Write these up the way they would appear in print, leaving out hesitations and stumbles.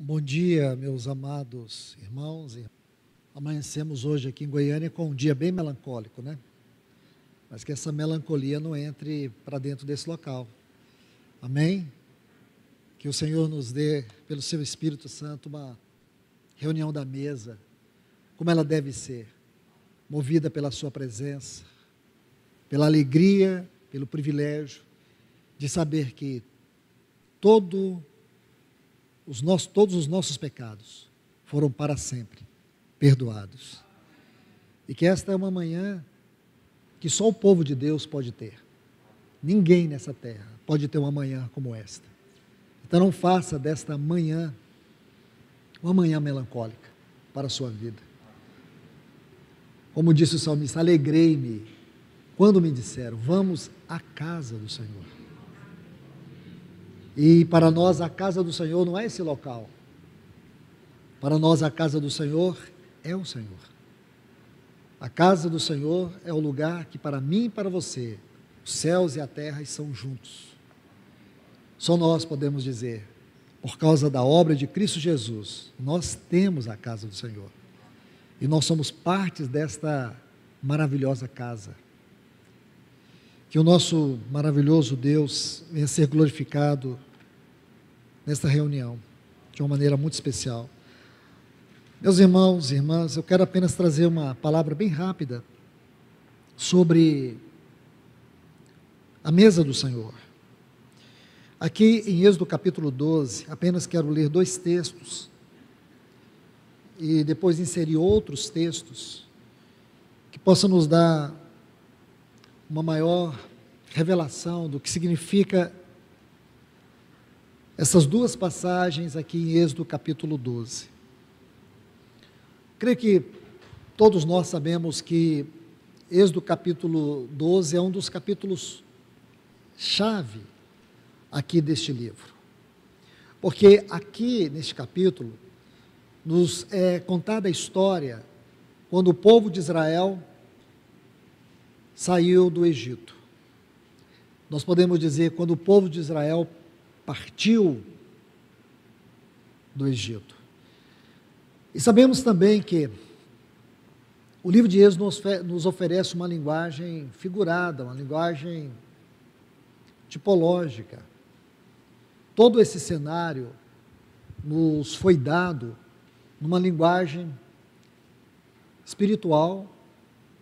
Bom dia, meus amados irmãos. Amanhecemos hoje aqui em Goiânia com um dia bem melancólico, né? Mas que essa melancolia não entre para dentro desse local. Amém? Que o Senhor nos dê, pelo seu Espírito Santo, uma reunião da mesa, como ela deve ser, movida pela sua presença, pela alegria, pelo privilégio de saber que todos os nossos pecados foram para sempre perdoados. E que esta é uma manhã que só o povo de Deus pode ter. Ninguém nessa terra pode ter uma manhã como esta. Então não faça desta manhã uma manhã melancólica para a sua vida. Como disse o salmista, alegrei-me quando me disseram, vamos à casa do Senhor. E para nós a casa do Senhor não é esse local. Para nós a casa do Senhor é o Senhor. A casa do Senhor é o lugar que para mim e para você, os céus e a terra estão juntos. Só nós podemos dizer, por causa da obra de Cristo Jesus, nós temos a casa do Senhor. E nós somos partes desta maravilhosa casa. Que o nosso maravilhoso Deus venha ser glorificado nesta reunião, de uma maneira muito especial. Meus irmãos e irmãs, eu quero apenas trazer uma palavra bem rápida sobre a mesa do Senhor. Aqui em Êxodo capítulo 12, apenas quero ler 2 textos e depois inserir outros textos que possam nos dar uma maior revelação do que significa essas 2 passagens aqui em Êxodo capítulo 12. Creio que todos nós sabemos que Êxodo capítulo 12 é um dos capítulos chave aqui deste livro. Porque aqui neste capítulo nos é contada a história quando o povo de Israel saiu do Egito. Nós podemos dizer quando o povo de Israel partiu do Egito. E sabemos também que o livro de Êxodo nos oferece uma linguagem figurada, uma linguagem tipológica. Todo esse cenário nos foi dado numa linguagem espiritual,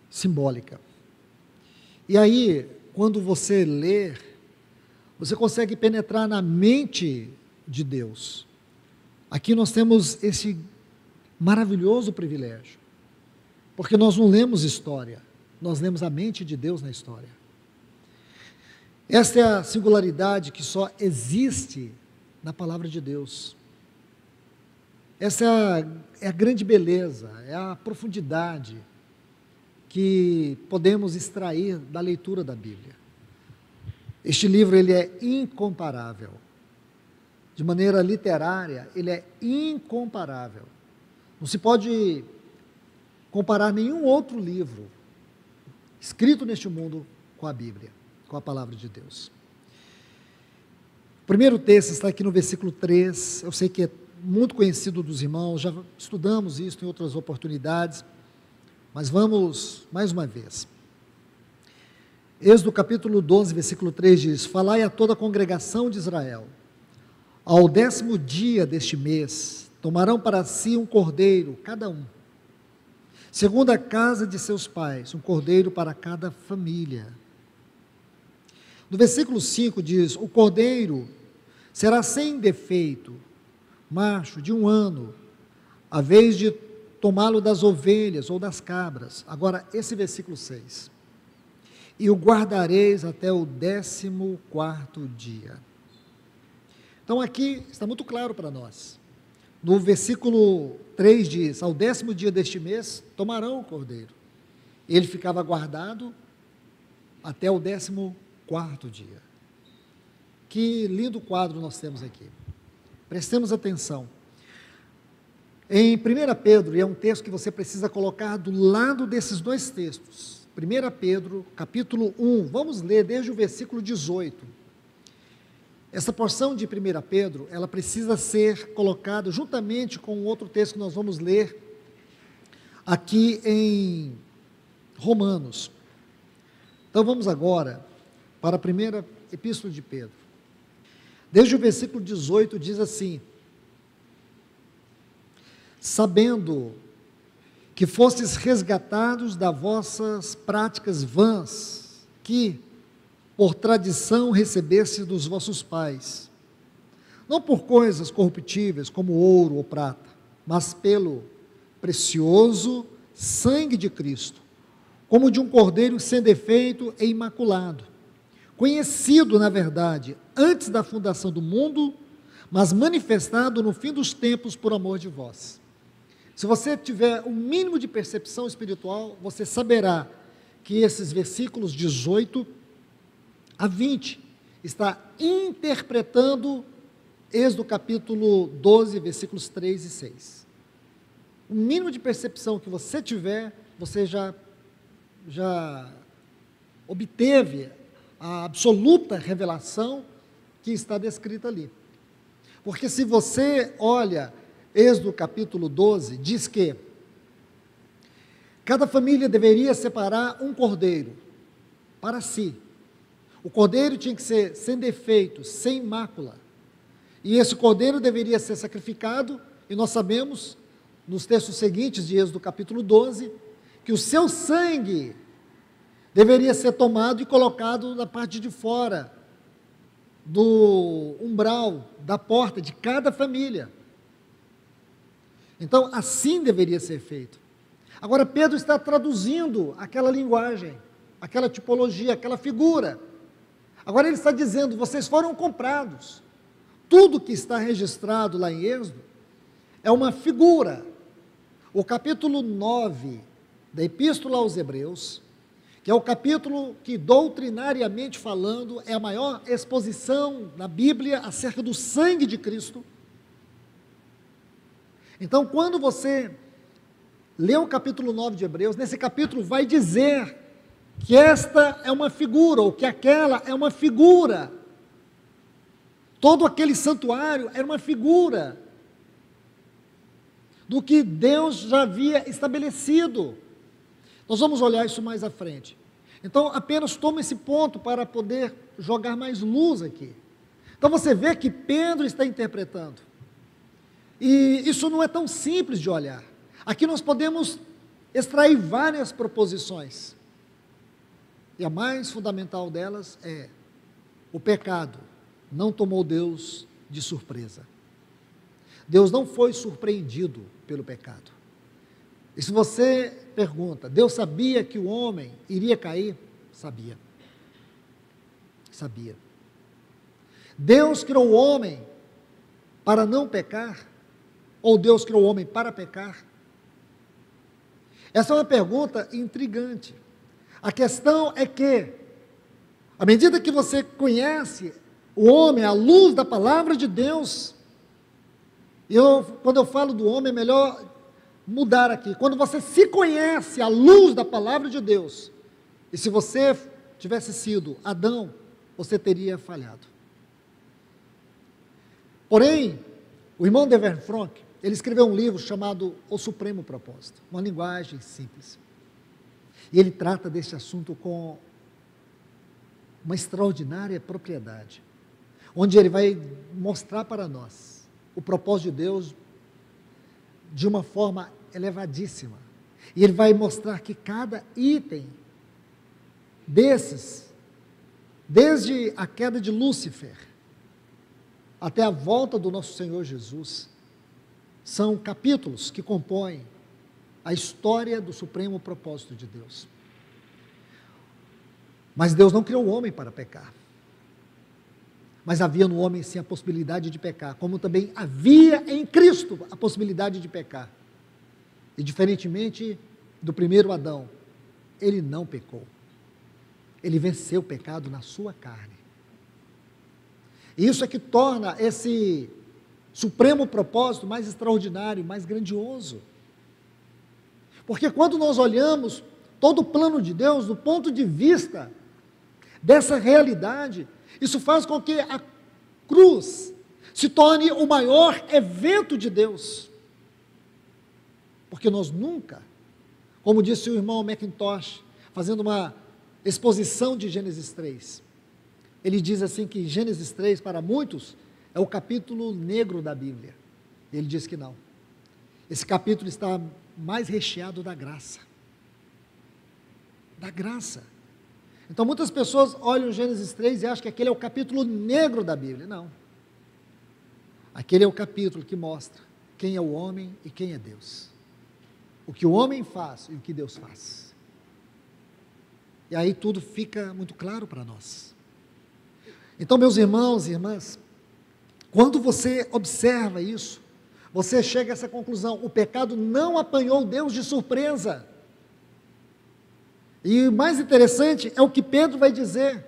simbólica. E aí, quando você lê, você consegue penetrar na mente de Deus. Aqui nós temos esse maravilhoso privilégio, porque nós não lemos história, nós lemos a mente de Deus na história. Esta é a singularidade que só existe na palavra de Deus. Essa é a grande beleza, é a profundidade que podemos extrair da leitura da Bíblia. Este livro ele é incomparável. De maneira literária, ele é incomparável. Não se pode comparar nenhum outro livro escrito neste mundo com a Bíblia, com a palavra de Deus. O primeiro texto está aqui no versículo 3, eu sei que é muito conhecido dos irmãos, já estudamos isso em outras oportunidades, mas vamos mais uma vez. Êxodo capítulo 12, versículo 3 diz, falai a toda a congregação de Israel, ao 10º dia deste mês, tomarão para si um cordeiro, cada um, segundo a casa de seus pais, um cordeiro para cada família. No versículo 5 diz, o cordeiro será sem defeito, macho, de 1 ano, a vez de tomá-lo das ovelhas ou das cabras. Agora, esse versículo 6. E o guardareis até o 14º dia. Então aqui está muito claro para nós. No versículo 3 diz, ao 10º dia deste mês, tomarão o cordeiro. Ele ficava guardado até o 14º dia. Que lindo quadro nós temos aqui. Prestemos atenção. Em 1 Pedro, e é um texto que você precisa colocar do lado desses 2 textos, 1 Pedro, capítulo 1, vamos ler desde o versículo 18. essa porção de 1 Pedro, ela precisa ser colocada juntamente com outro texto que nós vamos ler aqui em Romanos. Então vamos agora para a primeira epístola de Pedro. Desde o versículo 18 diz assim: sabendo que fostes resgatados das vossas práticas vãs, que por tradição recebeste dos vossos pais, não por coisas corruptíveis como ouro ou prata, mas pelo precioso sangue de Cristo, como de um cordeiro sem defeito e imaculado, conhecido, na verdade, antes da fundação do mundo, mas manifestado no fim dos tempos por amor de vós. Se você tiver um mínimo de percepção espiritual, você saberá que esses versículos 18 a 20 está interpretando Êxodo capítulo 12, versículos 3 e 6. O mínimo de percepção que você tiver, você já obteve a absoluta revelação que está descrita ali. Porque se você olha Êxodo capítulo 12, diz que cada família deveria separar um cordeiro para si. O cordeiro tinha que ser sem defeito, sem mácula. E esse cordeiro deveria ser sacrificado, e nós sabemos, nos textos seguintes de Êxodo capítulo 12, que o seu sangue deveria ser tomado e colocado na parte de fora do umbral, da porta de cada família. Então, assim deveria ser feito. Agora, Pedro está traduzindo aquela linguagem, aquela tipologia, aquela figura. Agora ele está dizendo, vocês foram comprados. Tudo que está registrado lá em Êxodo é uma figura. O capítulo 9 da Epístola aos Hebreus, que é o capítulo que, doutrinariamente falando, é a maior exposição na Bíblia acerca do sangue de Cristo. Então, quando você lê o capítulo 9 de Hebreus, nesse capítulo vai dizer que esta é uma figura, ou que aquela é uma figura. Todo aquele santuário era uma figura do que Deus já havia estabelecido. Nós vamos olhar isso mais à frente. Então, apenas toma esse ponto para poder jogar mais luz aqui. Então, você vê que Pedro está interpretando. E isso não é tão simples de olhar. Aqui nós podemos extrair várias proposições. E a mais fundamental delas é: o pecado não tomou Deus de surpresa. Deus não foi surpreendido pelo pecado. E se você pergunta, Deus sabia que o homem iria cair? Sabia. Sabia. Deus criou o homem para não pecar? Ou Deus criou o homem para pecar? Essa é uma pergunta intrigante. A questão é que, à medida que você conhece o homem à luz da palavra de Deus, quando eu falo do homem, é melhor mudar aqui. Quando você se conhece à luz da palavra de Deus, e se você tivesse sido Adão, você teria falhado. Porém, o irmão Dever Frank, ele escreveu um livro chamado O Supremo Propósito, uma linguagem simples. E ele trata desse assunto com uma extraordinária propriedade, onde ele vai mostrar para nós o propósito de Deus de uma forma elevadíssima. E ele vai mostrar que cada item desses, desde a queda de Lúcifer até a volta do nosso Senhor Jesus, são capítulos que compõem a história do supremo propósito de Deus. Mas Deus não criou o homem para pecar. Mas havia no homem sim a possibilidade de pecar, como também havia em Cristo a possibilidade de pecar. E diferentemente do primeiro Adão, ele não pecou. Ele venceu o pecado na sua carne. E isso é que torna esse supremo propósito mais extraordinário, mais grandioso. Porque quando nós olhamos todo o plano de Deus, do ponto de vista dessa realidade, isso faz com que a cruz se torne o maior evento de Deus. Porque nós nunca, como disse o irmão McIntosh, fazendo uma exposição de Gênesis 3, ele diz assim que Gênesis 3, para muitos, é o capítulo negro da Bíblia. Ele diz que não. Esse capítulo está mais recheado da graça. Da graça. Então muitas pessoas olham Gênesis 3 e acham que aquele é o capítulo negro da Bíblia. Não. Aquele é o capítulo que mostra quem é o homem e quem é Deus. O que o homem faz e o que Deus faz. E aí tudo fica muito claro para nós. Então, meus irmãos e irmãs, quando você observa isso, você chega a essa conclusão: o pecado não apanhou Deus de surpresa. E o mais interessante é o que Pedro vai dizer.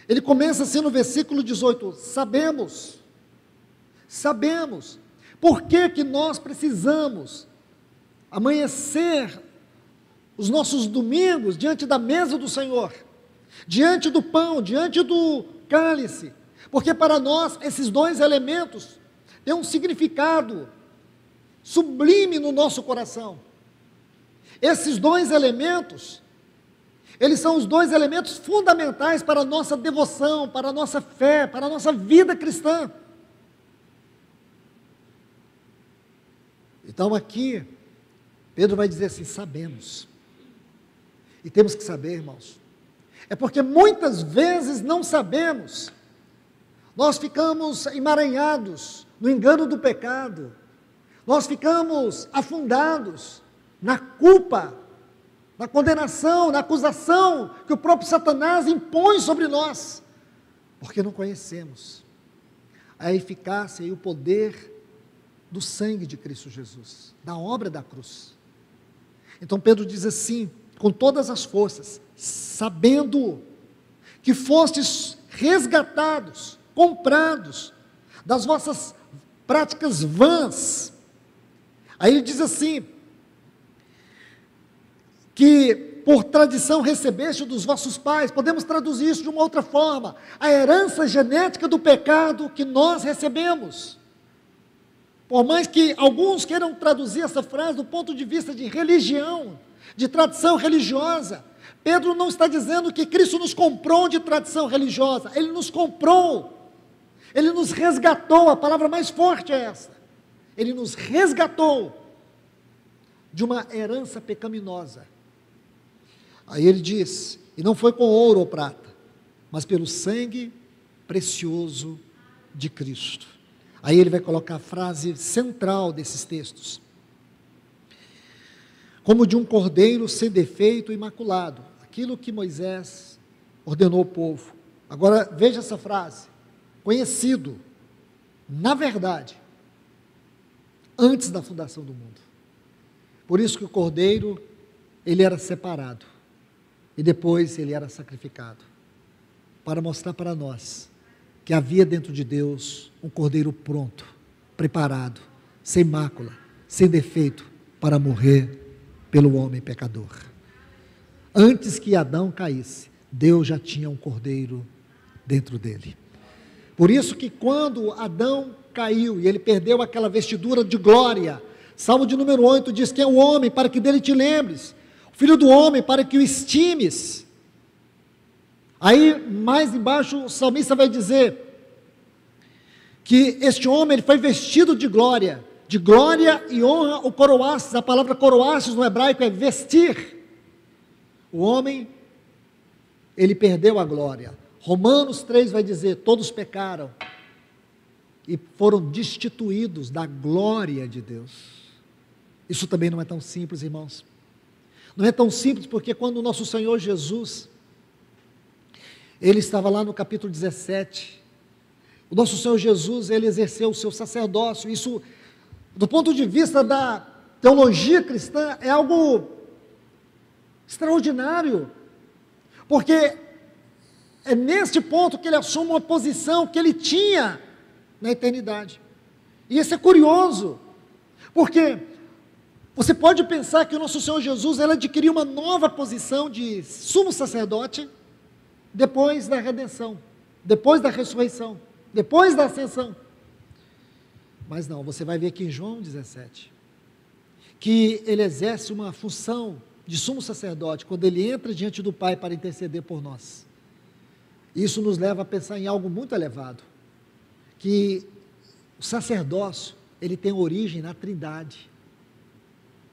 Ele começa assim no versículo 18: sabemos, por que nós precisamos amanhecer os nossos domingos diante da mesa do Senhor, diante do pão, diante do cálice, porque para nós esses dois elementos têm um significado sublime no nosso coração. Esses dois elementos, eles são os dois elementos fundamentais para a nossa devoção, para a nossa fé, para a nossa vida cristã. Então aqui, Pedro vai dizer assim: sabemos. E temos que saber, irmãos. É porque muitas vezes não sabemos. Nós ficamos emaranhados no engano do pecado. Nós ficamos afundados na culpa, na condenação, na acusação que o próprio Satanás impõe sobre nós, porque não conhecemos a eficácia e o poder do sangue de Cristo Jesus, da obra da cruz. Então Pedro diz assim, com todas as forças: sabendo que fostes resgatados, comprados das vossas práticas vãs. Aí ele diz assim, que por tradição recebeste dos vossos pais. Podemos traduzir isso de uma outra forma: a herança genética do pecado que nós recebemos. Por mais que alguns queiram traduzir essa frase do ponto de vista de religião, de tradição religiosa, Pedro não está dizendo que Cristo nos comprou de tradição religiosa. Ele nos comprou, Ele nos resgatou. A palavra mais forte é essa: Ele nos resgatou de uma herança pecaminosa. Aí ele diz: e não foi com ouro ou prata, mas pelo sangue precioso de Cristo. Aí ele vai colocar a frase central desses textos: como de um cordeiro sem defeito e imaculado, aquilo que Moisés ordenou ao povo. Agora veja essa frase: conhecido, na verdade, antes da fundação do mundo. Por isso que o cordeiro, ele era separado, e depois ele era sacrificado, para mostrar para nós que havia dentro de Deus um cordeiro pronto, preparado, sem mácula, sem defeito, para morrer pelo homem pecador. Antes que Adão caísse, Deus já tinha um cordeiro dentro dele. Por isso que quando Adão caiu e ele perdeu aquela vestidura de glória, Salmo de número 8 diz: quem é o homem para que dele te lembres? O filho do homem para que o estimes. Aí mais embaixo o salmista vai dizer que este homem ele foi vestido de glória e honra o coroastes. A palavra coroastes no hebraico é vestir. O homem, ele perdeu a glória. Romanos 3 vai dizer: todos pecaram e foram destituídos da glória de Deus. Isso também não é tão simples, irmãos. Não é tão simples, porque quando o nosso Senhor Jesus, ele estava lá no capítulo 17, o nosso Senhor Jesus, ele exerceu o seu sacerdócio. Isso, do ponto de vista da teologia cristã, é algo extraordinário, porque é neste ponto que ele assume uma posição que ele tinha na eternidade. E isso é curioso, porque você pode pensar que o nosso Senhor Jesus, ele adquiriu uma nova posição de sumo sacerdote depois da redenção, depois da ressurreição. depois da ascensão. Mas não, você vai ver aqui em João 17, que ele exerce uma função de sumo sacerdote, quando ele entra diante do Pai para interceder por nós. Isso nos leva a pensar em algo muito elevado, que o sacerdócio, ele tem origem na Trindade.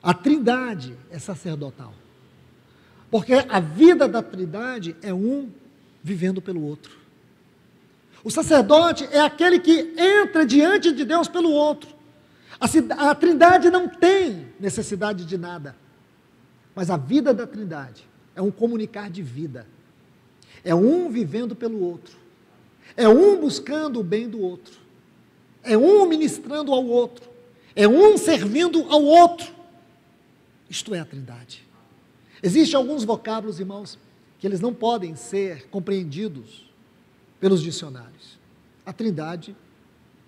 A Trindade é sacerdotal, porque a vida da Trindade é um vivendo pelo outro. O sacerdote é aquele que entra diante de Deus pelo outro. A Trindade não tem necessidade de nada, mas a vida da Trindade é um comunicar de vida, é um vivendo pelo outro, é um buscando o bem do outro, é um ministrando ao outro, é um servindo ao outro. Isto é a Trindade. Existem alguns vocábulos, irmãos, que eles não podem ser compreendidos pelos dicionários. A Trindade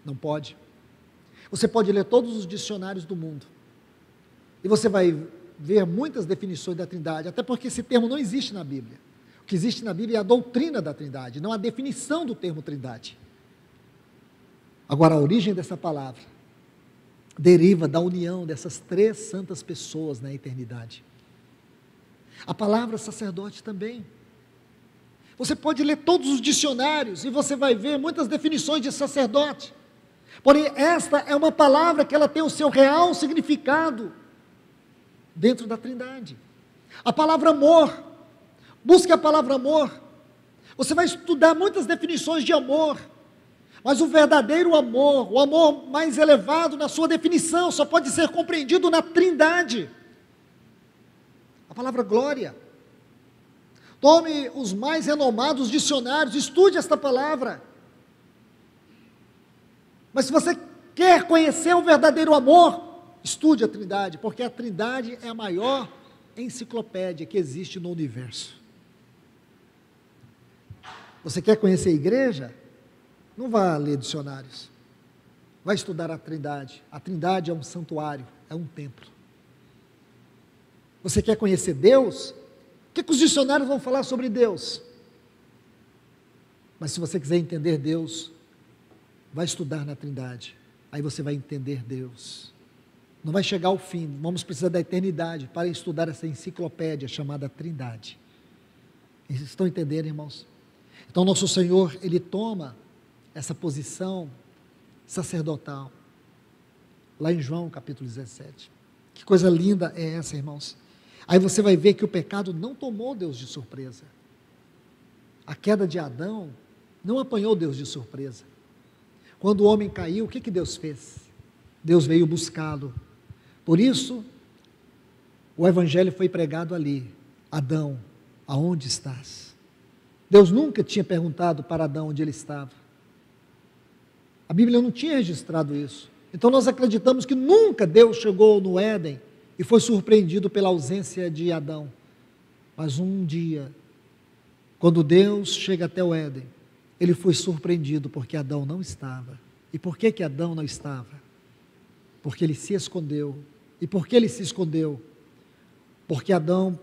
não pode. Você pode ler todos os dicionários do mundo e você vai ver muitas definições da Trindade, até porque esse termo não existe na Bíblia. O que existe na Bíblia é a doutrina da Trindade, não a definição do termo Trindade. Agora, a origem dessa palavra deriva da união dessas três santas pessoas na eternidade. A palavra sacerdote também. Você pode ler todos os dicionários e você vai ver muitas definições de sacerdote. Porém, esta é uma palavra que ela tem o seu real significado dentro da Trindade. A palavra amor, busque a palavra amor. Você vai estudar muitas definições de amor, mas o verdadeiro amor, o amor mais elevado na sua definição, só pode ser compreendido na Trindade. A palavra glória. Tome os mais renomados dicionários, estude esta palavra. Mas se você quer conhecer o verdadeiro amor, estude a Trindade, porque a Trindade é a maior enciclopédia que existe no universo. Você quer conhecer a igreja? Não vá ler dicionários. Vai estudar a Trindade. A Trindade é um santuário, é um templo. Você quer conhecer Deus? O que os dicionários vão falar sobre Deus? Mas se você quiser entender Deus, vai estudar na Trindade. Aí você vai entender Deus. Não vai chegar ao fim, vamos precisar da eternidade para estudar essa enciclopédia chamada Trindade. Estão entendendo, irmãos? Então nosso Senhor, Ele toma essa posição sacerdotal, lá em João capítulo 17. Que coisa linda é essa, irmãos? Aí você vai ver que o pecado não tomou Deus de surpresa. A queda de Adão não apanhou Deus de surpresa. Quando o homem caiu, o que Deus fez? Deus veio buscá-lo. Por isso, o Evangelho foi pregado ali. Adão, aonde estás? Deus nunca tinha perguntado para Adão onde ele estava. A Bíblia não tinha registrado isso. Então nós acreditamos que nunca Deus chegou no Éden e foi surpreendido pela ausência de Adão. Mas um dia, quando Deus chega até o Éden, ele foi surpreendido porque Adão não estava. E por que Adão não estava? Porque ele se escondeu. E por que ele se escondeu? Porque Adão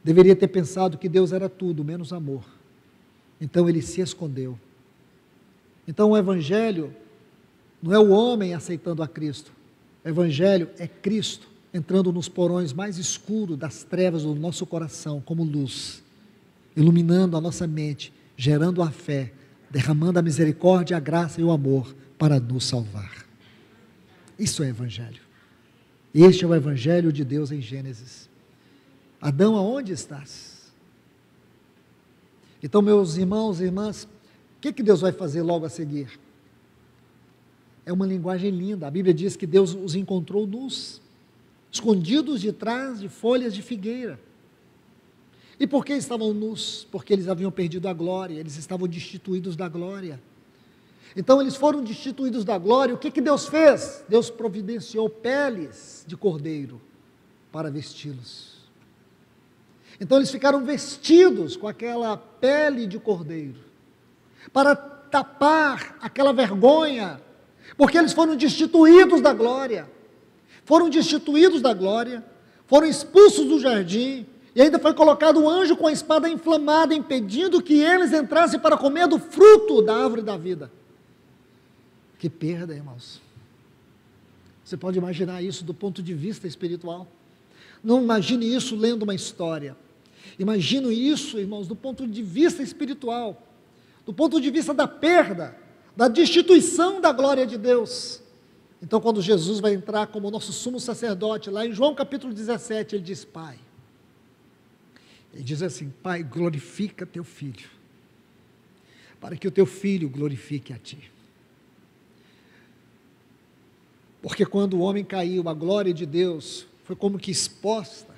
deveria ter pensado que Deus era tudo, menos amor. Então ele se escondeu. Então o Evangelho não é o homem aceitando a Cristo. O Evangelho é Cristo entrando nos porões mais escuros das trevas do nosso coração, como luz, iluminando a nossa mente, gerando a fé, derramando a misericórdia, a graça e o amor para nos salvar. Isso é Evangelho. Este é o Evangelho de Deus em Gênesis. Adão, aonde estás? Então, meus irmãos e irmãs, o que Deus vai fazer logo a seguir? É uma linguagem linda. A Bíblia diz que Deus os encontrou nus, escondidos de trás de folhas de figueira. E por que estavam nus? Porque eles haviam perdido a glória, eles estavam destituídos da glória. Então eles foram destituídos da glória. O que Deus fez? Deus providenciou peles de cordeiro para vesti-los. Então eles ficaram vestidos com aquela pele de cordeiro, para tapar aquela vergonha, porque eles foram destituídos da glória, foram expulsos do jardim, E ainda foi colocado um anjo com a espada inflamada, impedindo que eles entrassem para comer do fruto da árvore da vida. Que perda, irmãos. Você pode imaginar isso do ponto de vista espiritual. Não imagine isso lendo uma história. Imagine isso, irmãos, do ponto de vista espiritual. Do ponto de vista da perda, da destituição da glória de Deus. Então, quando Jesus vai entrar como nosso sumo sacerdote, lá em João capítulo 17, ele diz: Pai. Ele diz assim: Pai, glorifica teu filho, para que o teu filho glorifique a ti. Porque quando o homem caiu, a glória de Deus foi como que exposta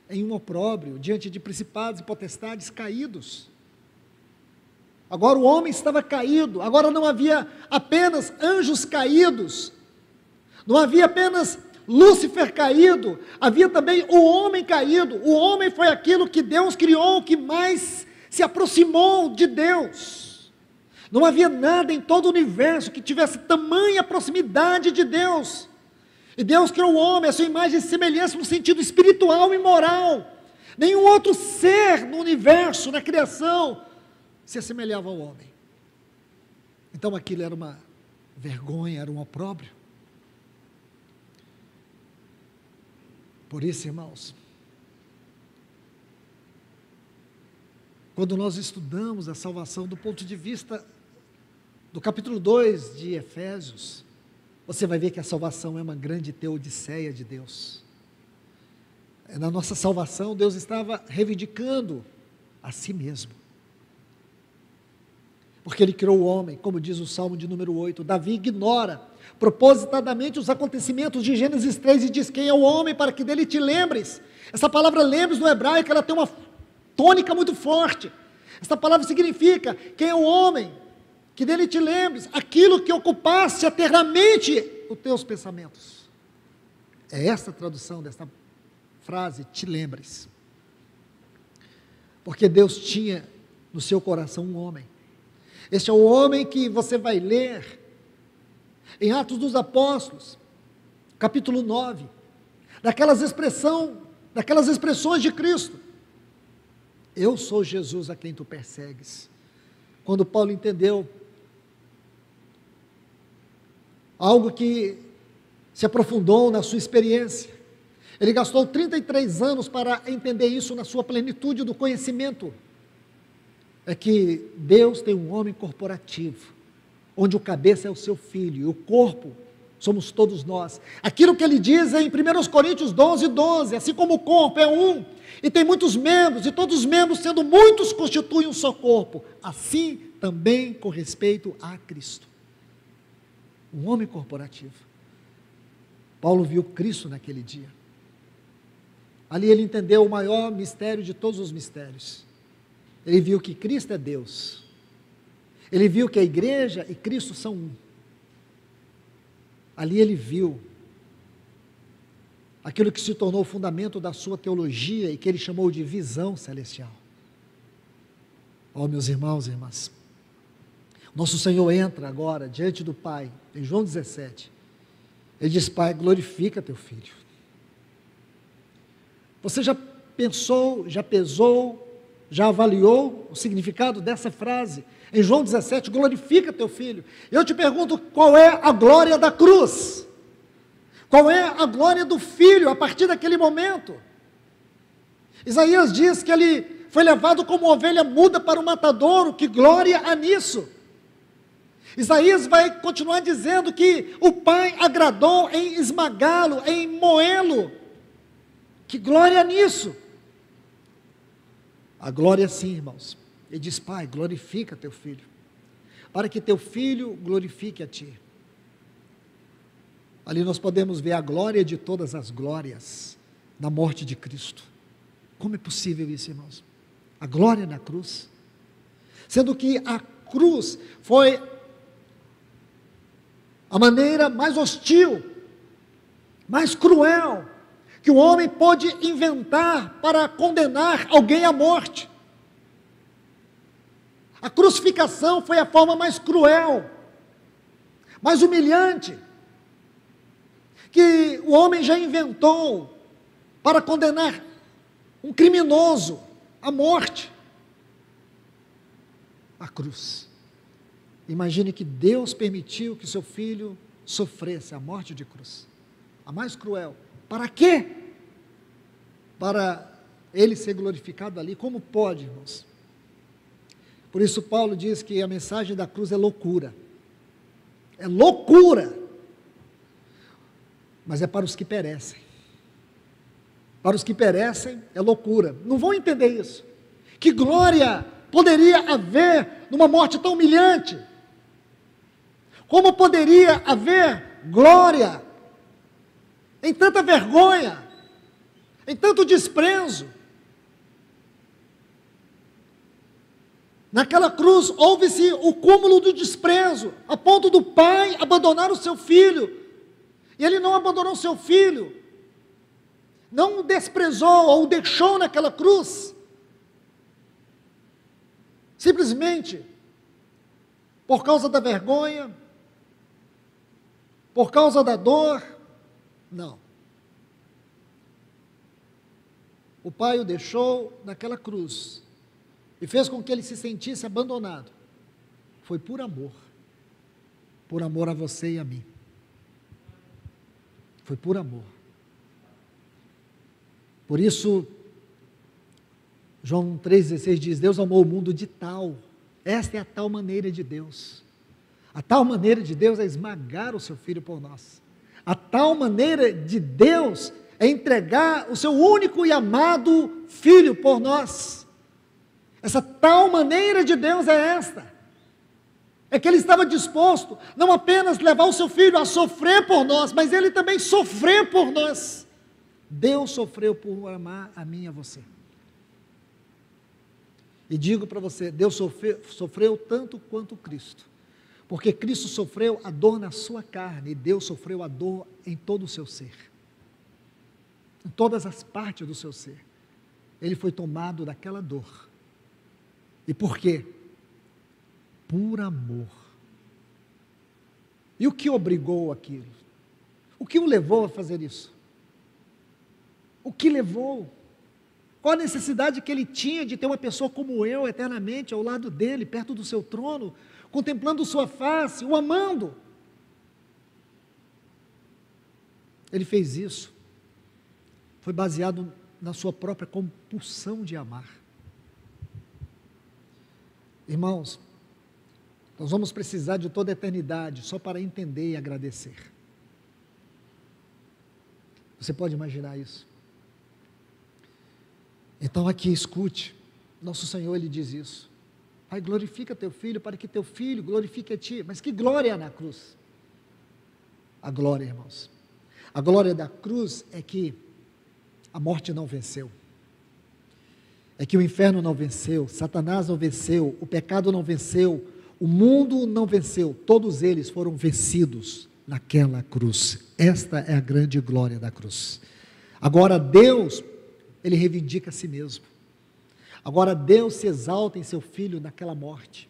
em um opróbrio, diante de principados e potestades caídos. Agora o homem estava caído, agora não havia apenas anjos caídos, não havia apenas Lúcifer caído, havia também o homem caído. O homem foi aquilo que Deus criou, que mais se aproximou de Deus. Não havia nada em todo o universo que tivesse tamanha proximidade de Deus. E Deus criou o homem, a sua imagem e semelhança no sentido espiritual e moral. Nenhum outro ser no universo, na criação, se assemelhava ao homem. Então aquilo era uma vergonha, era um opróbrio. Por isso, irmãos, quando nós estudamos a salvação do ponto de vista do capítulo 2 de Efésios, você vai ver que a salvação é uma grande teodiceia de Deus. Na nossa salvação, Deus estava reivindicando a si mesmo. Porque Ele criou o homem, como diz o Salmo de número 8, Davi ignora propositadamente os acontecimentos de Gênesis 3 e diz: quem é o homem para que dele te lembres? Essa palavra lembres no hebraico, ela tem uma tônica muito forte. Essa palavra significa: quem é o homem que dele te lembres? Aquilo que ocupasse eternamente os teus pensamentos. É essa a tradução dessa frase, te lembres. Porque Deus tinha no seu coração um homem. Este é o homem que você vai ler em Atos dos Apóstolos, capítulo 9, daquelas expressões de Cristo. Eu sou Jesus a quem tu persegues. Quando Paulo entendeu algo que se aprofundou na sua experiência, ele gastou 33 anos para entender isso na sua plenitude do conhecimento. É que Deus tem um homem corporativo, onde o cabeça é o seu filho, e o corpo somos todos nós. Aquilo que ele diz em 1 Coríntios 12, assim como o corpo é um, e tem muitos membros, e todos os membros, sendo muitos, constituem um só corpo, assim também com respeito a Cristo. Um homem corporativo. Paulo viu Cristo naquele dia. Ali ele entendeu o maior mistério de todos os mistérios. Ele viu que Cristo é Deus. Ele viu que a igreja e Cristo são um. Ali ele viu aquilo que se tornou o fundamento da sua teologia e que ele chamou de visão celestial. Oh, meus irmãos e irmãs, nosso Senhor entra agora diante do Pai, em João 17, ele diz: Pai, glorifica teu Filho. Você já pensou, já pesou, já avaliou o significado dessa frase? Em João 17, glorifica teu Filho. Eu te pergunto, qual é a glória da cruz? Qual é a glória do Filho a partir daquele momento? Isaías diz que ele foi levado como ovelha muda para o matadouro, que glória há nisso? Isaías vai continuar dizendo que o Pai agradou em esmagá-lo, em moê-lo. Que glória há nisso? A glória sim, irmãos. Ele diz: Pai, glorifica teu Filho, para que teu Filho glorifique a ti. Ali nós podemos ver a glória de todas as glórias na morte de Cristo. Como é possível isso, irmãos? A glória na cruz, sendo que a cruz foi a maneira mais hostil, mais cruel, que o homem pôde inventar para condenar alguém à morte. A crucificação foi a forma mais cruel, mais humilhante, que o homem já inventou para condenar um criminoso, a morte, a cruz. Imagine que Deus permitiu que seu filho sofresse a morte de cruz, a mais cruel. Para quê? Para ele ser glorificado ali. Como pode, irmãos? Por isso Paulo diz que a mensagem da cruz é loucura. É loucura. Mas é para os que perecem. Para os que perecem é loucura. Não vão entender isso. Que glória poderia haver numa morte tão humilhante? Como poderia haver glória em tanta vergonha, em tanto desprezo? Naquela cruz houve-se o cúmulo do desprezo, a ponto do pai abandonar o seu filho. E ele não abandonou o seu filho, não o desprezou ou o deixou naquela cruz, simplesmente por causa da vergonha, por causa da dor. Não. O pai o deixou naquela cruz e fez com que ele se sentisse abandonado. Foi por amor a você e a mim. Foi por amor. Por isso, João 3,16 diz: Deus amou o mundo de tal, esta é a tal maneira de Deus. A tal maneira de Deus é esmagar o seu filho por nós. A tal maneira de Deus é entregar o seu único e amado filho por nós. Essa tal maneira de Deus é esta. É que ele estava disposto não apenas levar o seu filho a sofrer por nós, mas ele também sofrer por nós. Deus sofreu por amar a mim e a você. E digo para você, Deus sofreu tanto quanto Cristo, porque Cristo sofreu a dor na sua carne, e Deus sofreu a dor em todo o seu ser, em todas as partes do seu ser. Ele foi tomado daquela dor. E por quê? Por amor. E o que obrigou aquilo? O que o levou a fazer isso? O que levou? Qual a necessidade que ele tinha de ter uma pessoa como eu eternamente ao lado dele, perto do seu trono, contemplando sua face, o amando? Ele fez isso, foi baseado na sua própria compulsão de amar. Irmãos, nós vamos precisar de toda a eternidade só para entender e agradecer. Você pode imaginar isso? Então aqui escute, nosso Senhor, Ele diz isso: Pai, glorifica teu filho, para que teu filho glorifique a ti. Mas que glória na cruz? A glória, irmãos, a glória da cruz é que a morte não venceu, é que o inferno não venceu, Satanás não venceu, o pecado não venceu, o mundo não venceu, todos eles foram vencidos naquela cruz. Esta é a grande glória da cruz. Agora Deus, Ele reivindica a si mesmo. Agora Deus se exalta em seu Filho naquela morte,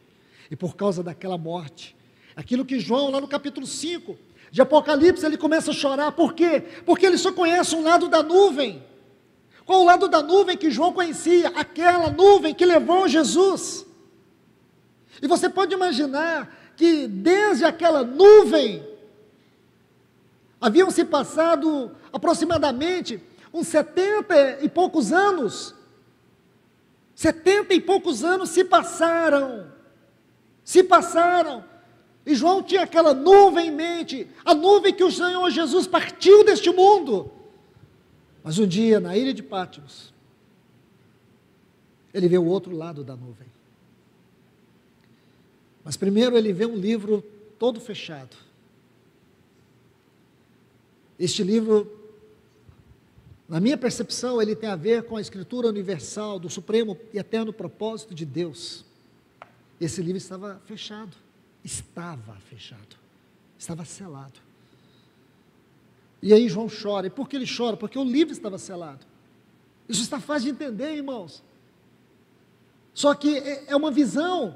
e por causa daquela morte, aquilo que João, lá no capítulo 5 de Apocalipse, ele começa a chorar. Por quê? Porque ele só conhece um lado da nuvem. Qual o lado da nuvem que João conhecia? Aquela nuvem que levou Jesus. E você pode imaginar que desde aquela nuvem, haviam se passado aproximadamente uns 70 e poucos anos. 70 e poucos anos se passaram, e João tinha aquela nuvem em mente, a nuvem que o Senhor Jesus partiu deste mundo. Mas um dia, na ilha de Patmos, ele vê o outro lado da nuvem. Mas primeiro ele vê um livro todo fechado. Este livro, na minha percepção, ele tem a ver com a escritura universal do supremo e eterno propósito de Deus. Esse livro estava fechado, estava selado. E aí João chora. E por que ele chora? Porque o livro estava selado. Isso está fácil de entender, irmãos. Só que é uma visão.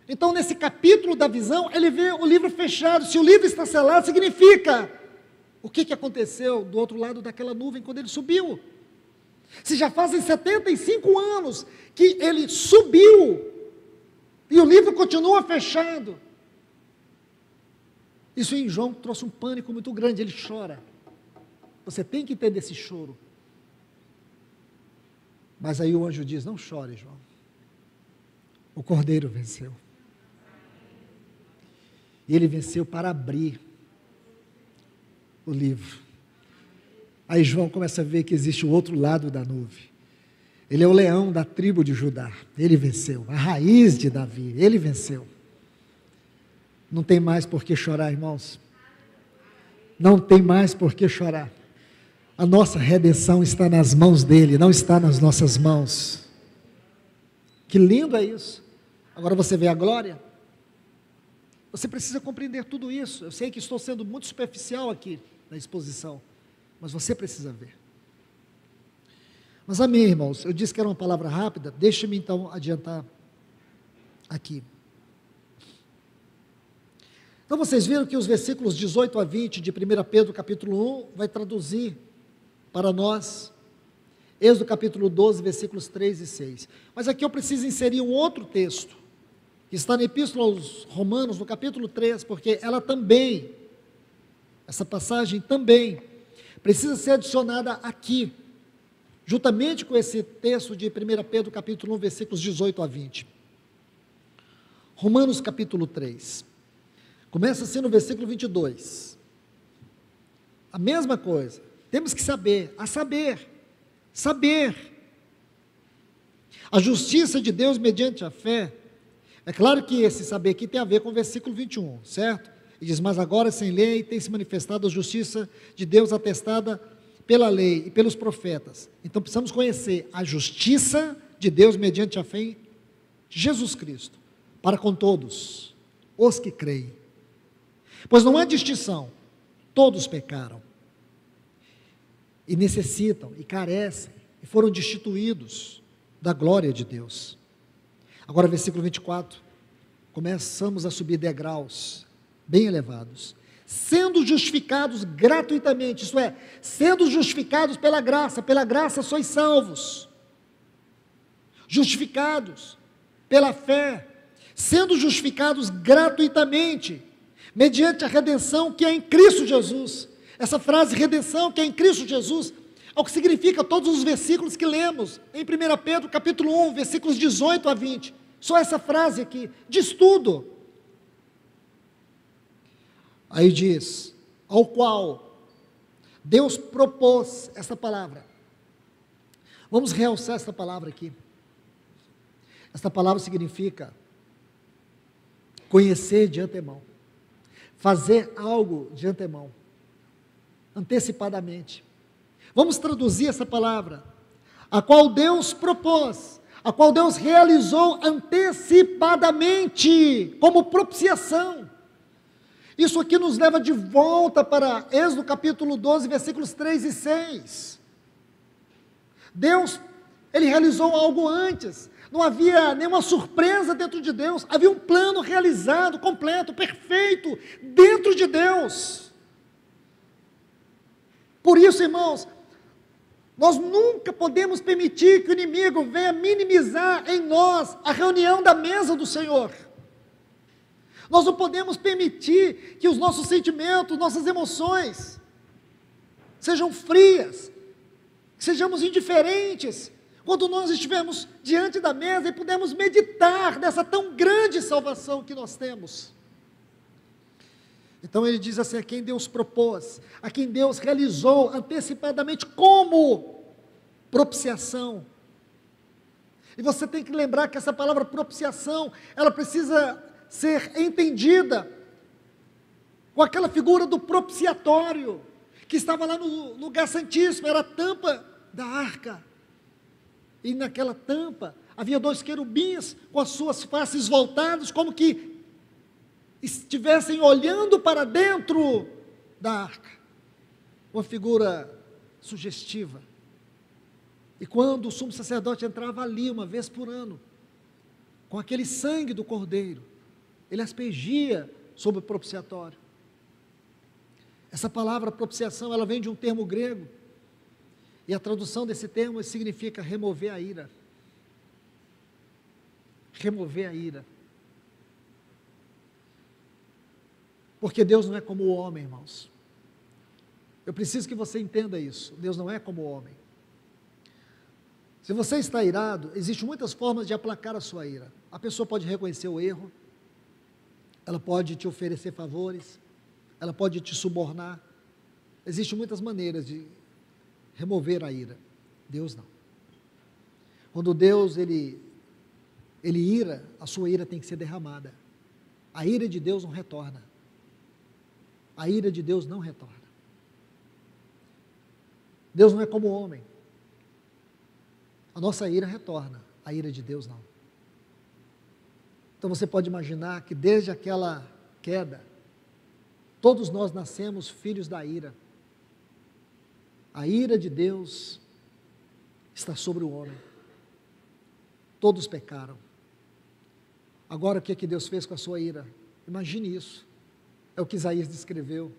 Então, nesse capítulo da visão, ele vê o livro fechado. Se o livro está selado, significa o que aconteceu do outro lado daquela nuvem quando ele subiu. Se já fazem 75 anos que ele subiu e o livro continua fechado. Isso em João trouxe um pânico muito grande, ele chora. Você tem que entender esse choro. Mas aí o anjo diz: não chore, João. O Cordeiro venceu. E ele venceu para abrir o livro. Aí João começa a ver que existe o outro lado da nuvem. Ele é o leão da tribo de Judá. Ele venceu. A raiz de Davi. Ele venceu. Não tem mais por que chorar, irmãos. Não tem mais por que chorar. A nossa redenção está nas mãos dele, não está nas nossas mãos. Que lindo é isso. Agora você vê a glória. Você precisa compreender tudo isso. Eu sei que estou sendo muito superficial aqui na exposição, mas você precisa ver. Mas amém, irmãos. Eu disse que era uma palavra rápida, deixe-me então adiantar aqui. Então vocês viram que os versículos 18 a 20 de 1 Pedro capítulo 1 vai traduzir para nós Êxodo capítulo 12, versículos 3 e 6. Mas aqui eu preciso inserir um outro texto, que está na Epístola aos Romanos, no capítulo 3, porque ela também, essa passagem também, precisa ser adicionada aqui, juntamente com esse texto de 1 Pedro capítulo 1, versículos 18 a 20. Romanos capítulo 3. Começa assim no versículo 22. A mesma coisa. Temos que saber. A justiça de Deus mediante a fé. É claro que esse saber aqui tem a ver com o versículo 21, certo? E diz: mas agora sem lei tem se manifestado a justiça de Deus atestada pela lei e pelos profetas. Então precisamos conhecer a justiça de Deus mediante a fé em Jesus Cristo, para com todos os que creem. Pois não há distinção, todos pecaram, e necessitam, e carecem, e foram destituídos da glória de Deus. Agora versículo 24, começamos a subir degraus, bem elevados, sendo justificados gratuitamente, isto é, sendo justificados pela graça sois salvos, justificados pela fé, sendo justificados gratuitamente, mediante a redenção que é em Cristo Jesus. Essa frase, redenção que é em Cristo Jesus, é o que significa todos os versículos que lemos em 1 Pedro capítulo 1, versículos 18 a 20, só essa frase aqui, diz tudo. Aí diz, ao qual Deus propôs essa palavra. Vamos realçar essa palavra aqui. Esta palavra significa conhecer de antemão, fazer algo de antemão, antecipadamente. Vamos traduzir essa palavra, a qual Deus propôs, a qual Deus realizou antecipadamente, como propiciação. Isso aqui nos leva de volta para Êxodo capítulo 12, versículos 3 e 6. Deus, Ele realizou algo antes, não havia nenhuma surpresa dentro de Deus, havia um plano realizado, completo, perfeito, dentro de Deus. Por isso, irmãos, nós nunca podemos permitir que o inimigo venha minimizar em nós a reunião da mesa do Senhor. Nós não podemos permitir que os nossos sentimentos, nossas emoções, sejam frias, que sejamos indiferentes, quando nós estivermos diante da mesa e pudermos meditar nessa tão grande salvação que nós temos. Então ele diz assim, a quem Deus propôs, a quem Deus realizou antecipadamente como propiciação. E você tem que lembrar que essa palavra propiciação, ela precisa ser entendida com aquela figura do propiciatório, que estava lá no lugar santíssimo, era a tampa da arca, e naquela tampa havia 2 querubins com as suas faces voltadas, como que estivessem olhando para dentro da arca, uma figura sugestiva. E quando o sumo sacerdote entrava ali uma vez por ano, com aquele sangue do cordeiro, ele aspergia sobre o propiciatório. Essa palavra propiciação, ela vem de um termo grego, E a tradução desse termo significa remover a ira. Remover a ira. Porque Deus não é como o homem, irmãos. Eu preciso que você entenda isso. Deus não é como o homem. Se você está irado, existem muitas formas de aplacar a sua ira. A pessoa pode reconhecer o erro, ela pode te oferecer favores, ela pode te subornar. Existem muitas maneiras de remover a ira. Deus não. Quando Deus, ele ira, a sua ira tem que ser derramada. A ira de Deus não retorna. A ira de Deus não retorna. Deus não é como o homem. A nossa ira retorna, a ira de Deus não. Então você pode imaginar que desde aquela queda, todos nós nascemos filhos da ira. A ira de Deus está sobre o homem. Todos pecaram. Agora o que é que Deus fez com a sua ira? Imagine isso. É o que Isaías descreveu.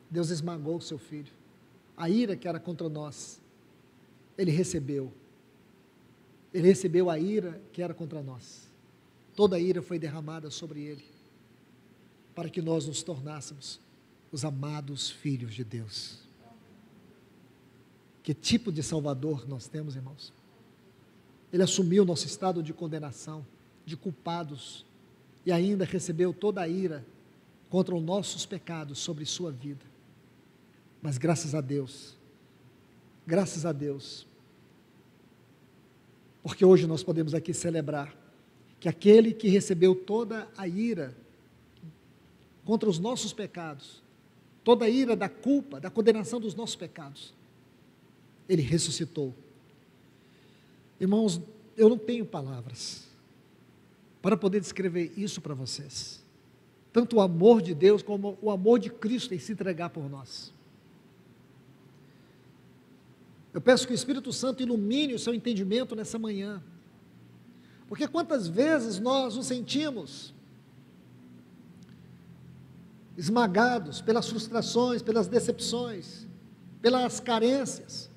Deus esmagou o seu filho. A ira que era contra nós, Ele recebeu. Ele recebeu a ira que era contra nós. Toda a ira foi derramada sobre Ele, para que nós nos tornássemos os amados filhos de Deus. Que tipo de Salvador nós temos, irmãos? Ele assumiu nosso estado de condenação, de culpados, e ainda recebeu toda a ira contra os nossos pecados sobre sua vida. Mas graças a Deus, porque hoje nós podemos aqui celebrar que aquele que recebeu toda a ira contra os nossos pecados, toda a ira da culpa, da condenação dos nossos pecados, Ele ressuscitou. Irmãos, eu não tenho palavras para poder descrever isso para vocês. Tanto o amor de Deus como o amor de Cristo em se entregar por nós. Eu peço que o Espírito Santo ilumine o seu entendimento nessa manhã. Porque quantas vezes nós nos sentimos esmagados pelas frustrações, pelas decepções, pelas carências.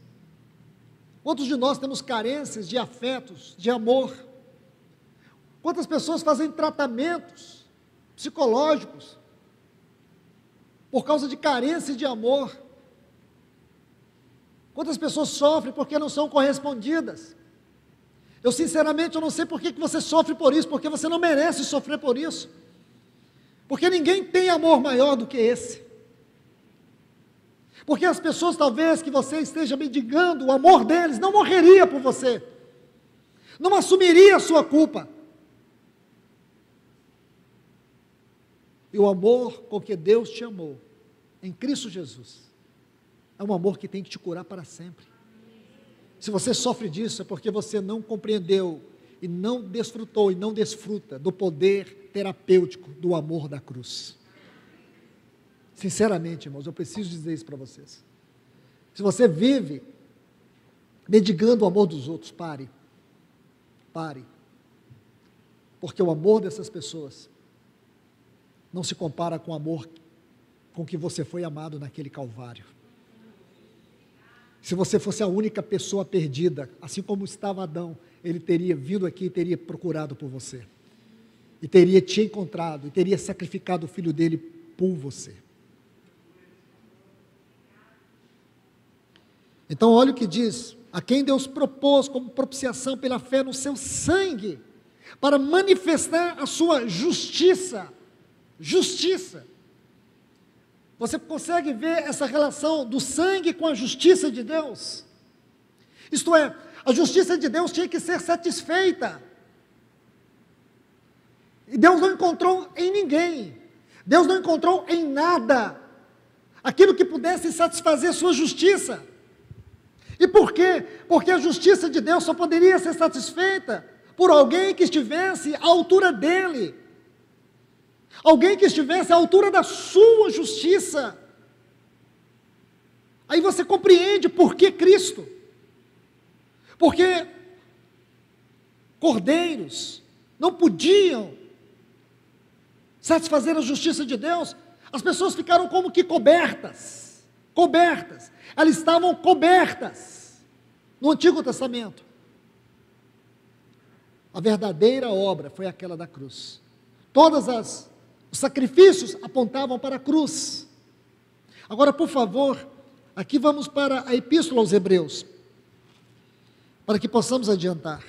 Quantos de nós temos carências de afetos, de amor? Quantas pessoas fazem tratamentos psicológicos por causa de carência de amor? Quantas pessoas sofrem porque não são correspondidas? Eu sinceramente não sei por que você sofre por isso, porque você não merece sofrer por isso. Porque ninguém tem amor maior do que esse. Porque as pessoas talvez que você esteja mendigando o amor deles, não morreria por você. Não assumiria a sua culpa. E o amor com que Deus te amou, em Cristo Jesus, é um amor que tem que te curar para sempre. Se você sofre disso, é porque você não compreendeu, e não desfrutou, e não desfruta do poder terapêutico do amor da cruz. Sinceramente, irmãos, eu preciso dizer isso para vocês. Se você vive mendigando o amor dos outros, pare. Porque o amor dessas pessoas não se compara com o amor com que você foi amado naquele Calvário. Se você fosse a única pessoa perdida, assim como estava Adão, ele teria vindo aqui e teria procurado por você. E teria te encontrado, e teria sacrificado o filho dele por você. Então olha o que diz: a quem Deus propôs como propiciação pela fé no seu sangue, para manifestar a sua justiça. Justiça. Você consegue ver essa relação do sangue com a justiça de Deus? Isto é, a justiça de Deus tinha que ser satisfeita. E Deus não encontrou em ninguém, Deus não encontrou em nada aquilo que pudesse satisfazer sua justiça. E por quê? Porque a justiça de Deus só poderia ser satisfeita por alguém que estivesse à altura dele. Alguém que estivesse à altura da sua justiça. Aí você compreende por que Cristo. Porque cordeiros não podiam satisfazer a justiça de Deus. As pessoas ficaram como que cobertas. cobertas. Elas estavam cobertas no Antigo Testamento. A verdadeira obra foi aquela da cruz. Os sacrifícios apontavam para a cruz. Agora, por favor, aqui vamos para a Epístola aos Hebreus, para que possamos adiantar.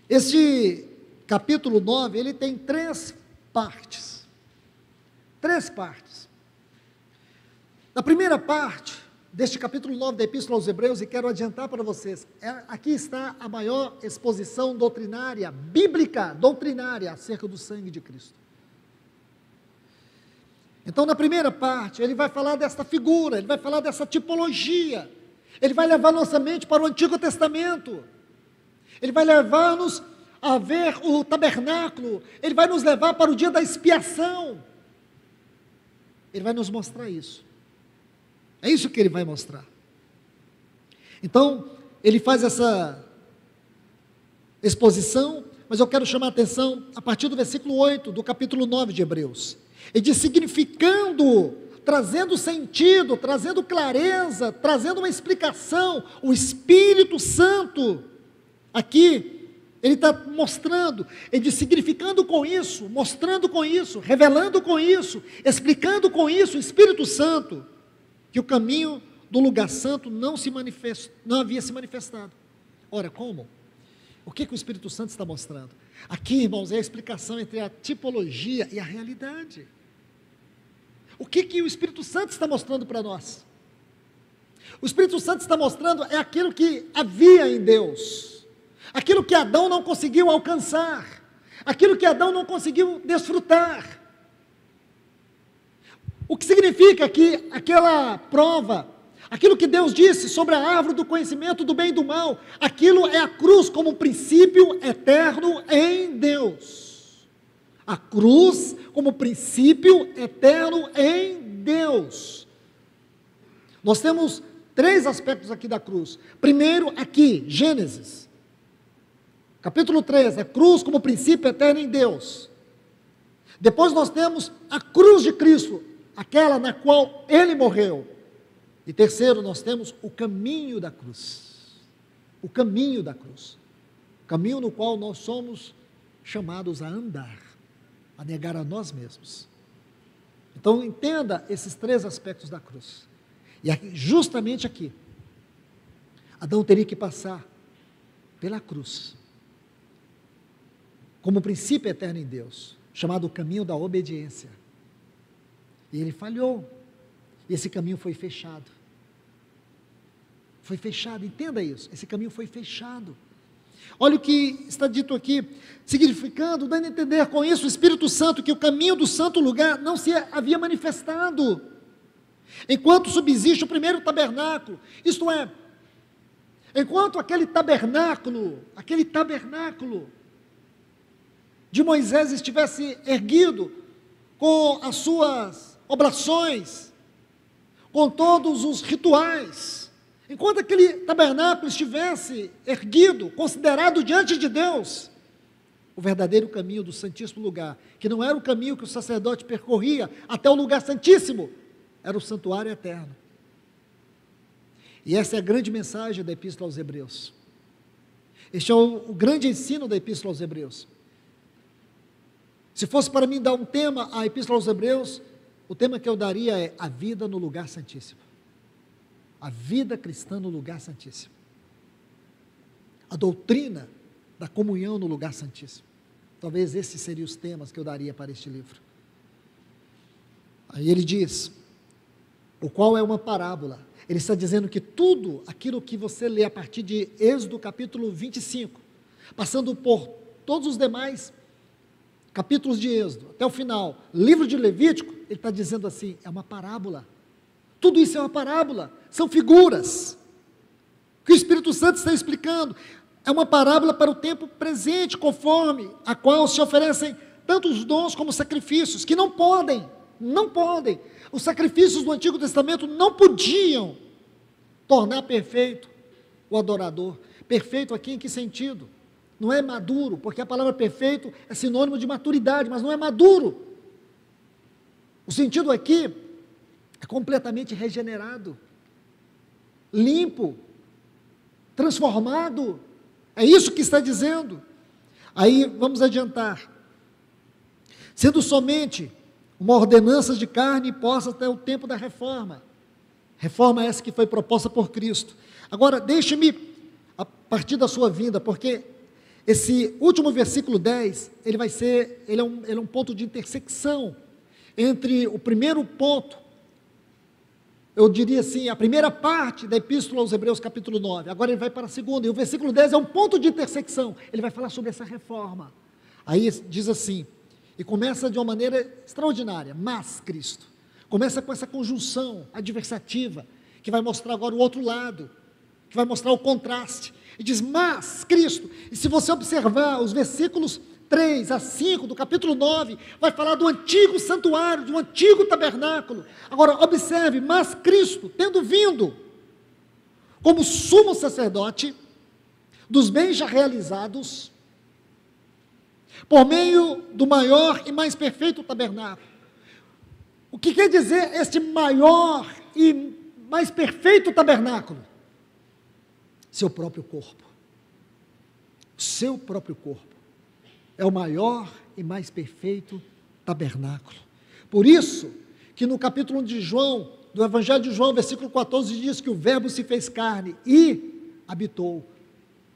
Este capítulo 9, ele tem 3 partes. 3 partes. Na primeira parte deste capítulo 9 da Epístola aos Hebreus, e quero adiantar para vocês, aqui está a maior exposição doutrinária, bíblica, doutrinária, acerca do sangue de Cristo. Então, na primeira parte, ele vai falar desta figura, ele vai falar dessa tipologia, ele vai levar nossa mente para o Antigo Testamento, ele vai levar-nos a ver o tabernáculo, ele vai nos levar para o dia da expiação, ele vai nos mostrar isso. É isso que ele vai mostrar. Então, ele faz essa exposição, mas eu quero chamar a atenção a partir do versículo 8, do capítulo 9 de Hebreus. Ele diz, significando, trazendo sentido, trazendo clareza, trazendo uma explicação, o Espírito Santo, aqui, ele está mostrando, ele diz, significando com isso, mostrando com isso, revelando com isso, explicando com isso, o Espírito Santo, que o caminho do lugar santo não havia se manifestado. Ora, como? O que o Espírito Santo está mostrando? Aqui, irmãos, é a explicação entre a tipologia e a realidade. O que o Espírito Santo está mostrando para nós? O Espírito Santo está mostrando é aquilo que havia em Deus, aquilo que Adão não conseguiu alcançar, aquilo que Adão não conseguiu desfrutar. O que significa que aquela prova, aquilo que Deus disse sobre a árvore do conhecimento do bem e do mal, aquilo é a cruz como um princípio eterno em Deus. A cruz como princípio eterno em Deus. Nós temos 3 aspectos aqui da cruz. Primeiro, aqui, Gênesis, capítulo 3, a cruz como princípio eterno em Deus. Depois nós temos a cruz de Cristo, aquela na qual Ele morreu. E terceiro, nós temos o caminho da cruz. O caminho da cruz. O caminho no qual nós somos chamados a andar, a negar a nós mesmos. Então, entenda esses 3 aspectos da cruz. E aqui, justamente aqui, Adão teria que passar pela cruz, como princípio eterno em Deus, chamado o caminho da obediência. E ele falhou, e esse caminho foi fechado. Foi fechado, entenda isso, esse caminho foi fechado. Olha o que está dito aqui, significando, dando a entender com isso o Espírito Santo, que o caminho do santo lugar não se havia manifestado, enquanto subsiste o primeiro tabernáculo, isto é, enquanto aquele tabernáculo de Moisés estivesse erguido, com as suas oblações, com todos os rituais, enquanto aquele tabernáculo estivesse erguido, considerado diante de Deus, o verdadeiro caminho do Santíssimo Lugar, que não era o caminho que o sacerdote percorria até o lugar santíssimo, era o santuário eterno. E essa é a grande mensagem da Epístola aos Hebreus. Este é o grande ensino da Epístola aos Hebreus. Se fosse para mim dar um tema à Epístola aos Hebreus, o tema que eu daria é a vida no lugar santíssimo. A vida cristã no lugar santíssimo. A doutrina da comunhão no lugar santíssimo. Talvez esses seriam os temas que eu daria para este livro. Aí ele diz, o qual é uma parábola. Ele está dizendo que tudo aquilo que você lê a partir de Êxodo capítulo 25, passando por todos os demais capítulos de Êxodo, até o final, livro de Levítico, ele está dizendo assim, é uma parábola. Tudo isso é uma parábola, são figuras, que o Espírito Santo está explicando, é uma parábola para o tempo presente, conforme a qual se oferecem tanto os dons como os sacrifícios, que não podem, os sacrifícios do Antigo Testamento não podiam tornar perfeito o adorador. Perfeito aqui em que sentido? Não é maduro, porque a palavra perfeito é sinônimo de maturidade, mas não é maduro. O sentido aqui é completamente regenerado, limpo, transformado. É isso que está dizendo. Aí vamos adiantar. Sendo somente uma ordenança de carne posta até o tempo da reforma. Reforma essa que foi proposta por Cristo. Agora, deixe-me, a partir da sua vinda, porque esse último versículo 10, ele é um ponto de intersecção entre o primeiro ponto, eu diria assim, a primeira parte da Epístola aos Hebreus, capítulo 9, agora ele vai para a segunda, e o versículo 10 é um ponto de intersecção, ele vai falar sobre essa reforma. Aí diz assim, e começa de uma maneira extraordinária, mas Cristo, começa com essa conjunção adversativa, que vai mostrar agora o outro lado, que vai mostrar o contraste, e diz, mas Cristo, e se você observar os versículos 3 a 5 do capítulo 9, vai falar do antigo santuário, do antigo tabernáculo. Agora observe, mas Cristo, tendo vindo como sumo sacerdote dos bens já realizados, por meio do maior e mais perfeito tabernáculo. O que quer dizer este maior e mais perfeito tabernáculo? Seu próprio corpo. Seu próprio corpo é o maior e mais perfeito tabernáculo. Por isso, que no capítulo 1 de João, do Evangelho de João, versículo 14, diz que o Verbo se fez carne e habitou.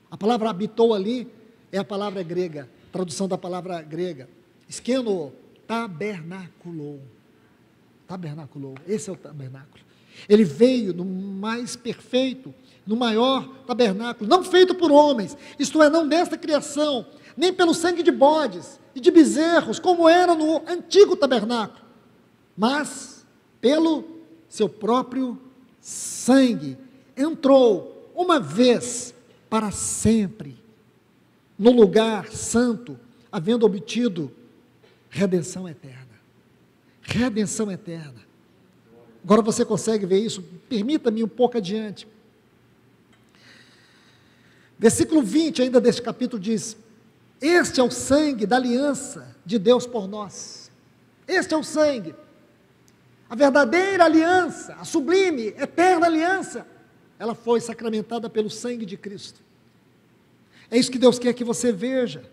A palavra habitou ali é a palavra grega, tradução da palavra grega, skeno, tabernaculou. Tabernaculou, esse é o tabernáculo. Ele veio no mais perfeito, no maior tabernáculo, não feito por homens, isto é, não desta criação, nem pelo sangue de bodes e de bezerros, como era no antigo tabernáculo, mas pelo seu próprio sangue, entrou uma vez para sempre, no lugar santo, havendo obtido redenção eterna. Redenção eterna. Agora você consegue ver isso? Permita-me um pouco adiante. Versículo 20 ainda deste capítulo diz, este é o sangue da aliança de Deus por nós. Este é o sangue. A verdadeira aliança, a sublime, eterna aliança, ela foi sacramentada pelo sangue de Cristo. É isso que Deus quer que você veja.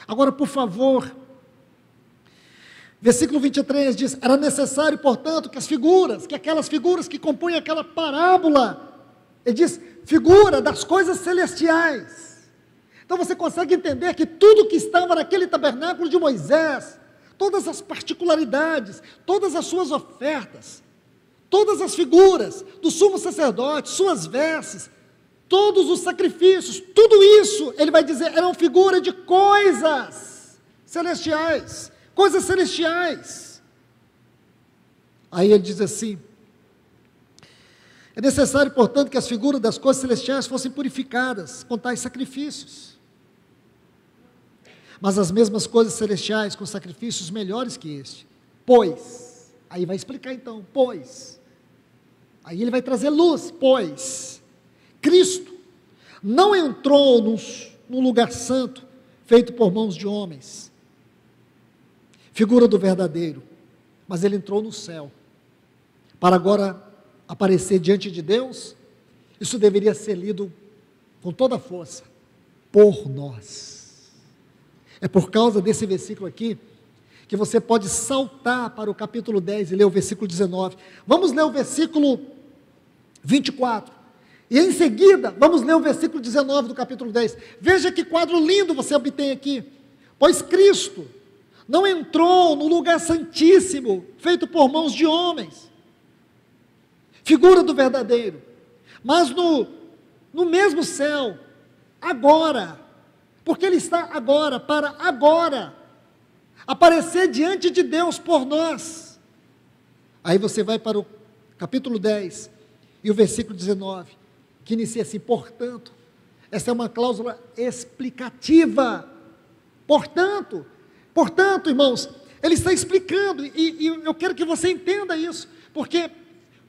Agora, por favor, versículo 23 diz, era necessário, portanto, que aquelas figuras que compõem aquela parábola, ele diz, figura das coisas celestiais. Então você consegue entender que tudo que estava naquele tabernáculo de Moisés, todas as particularidades, todas as suas ofertas, todas as figuras do sumo sacerdote, suas vestes, todos os sacrifícios, tudo isso, ele vai dizer, eram figura de coisas celestiais, coisas celestiais. Aí ele diz assim, é necessário, portanto, que as figuras das coisas celestiais fossem purificadas com tais sacrifícios. Mas as mesmas coisas celestiais com sacrifícios melhores que este. Pois, aí vai explicar então, pois. Aí ele vai trazer luz, pois. Cristo não entrou num lugar santo, feito por mãos de homens. Figura do verdadeiro. Mas ele entrou no céu. Para agora aparecer diante de Deus, isso deveria ser lido com toda a força, por nós. É por causa desse versículo aqui, que você pode saltar para o capítulo 10 e ler o versículo 19. Vamos ler o versículo 24, e em seguida, vamos ler o versículo 19 do capítulo 10. Veja que quadro lindo você obtém aqui. Pois Cristo não entrou no lugar santíssimo, feito por mãos de homens, figura do verdadeiro, mas no mesmo céu, agora, porque ele está agora, para agora, aparecer diante de Deus por nós. Aí você vai para o capítulo 10, e o versículo 19, que inicia assim, portanto, essa é uma cláusula explicativa, portanto, irmãos, ele está explicando, e eu quero que você entenda isso, porque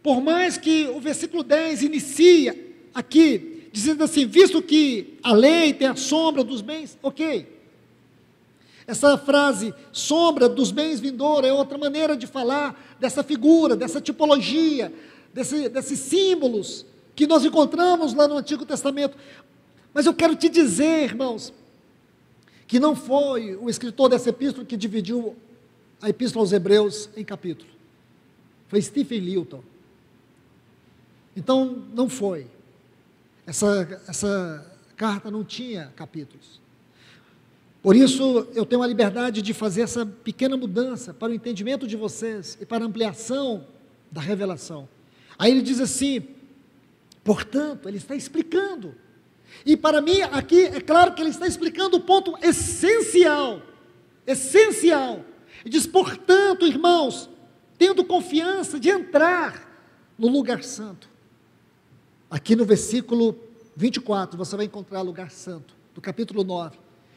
por mais que o versículo 10 inicia aqui, dizendo assim, visto que a lei tem a sombra dos bens, ok, Essa frase, sombra dos bens vindouros, é outra maneira de falar dessa figura, dessa tipologia, desses símbolos que nós encontramos lá no Antigo Testamento. Mas eu quero te dizer, irmãos, que não foi o escritor dessa epístola que dividiu a epístola aos Hebreus em capítulos. Foi Stephen Newton. Então, não foi. Essa carta não tinha capítulos. Por isso, eu tenho a liberdade de fazer essa pequena mudança para o entendimento de vocês e para a ampliação da revelação. Aí ele diz assim, portanto, ele está explicando. E para mim, aqui, é claro que ele está explicando o ponto essencial. Essencial. Ele diz, portanto, irmãos, tendo confiança de entrar no lugar santo. Aqui no versículo 24, você vai encontrar lugar santo, do capítulo 9.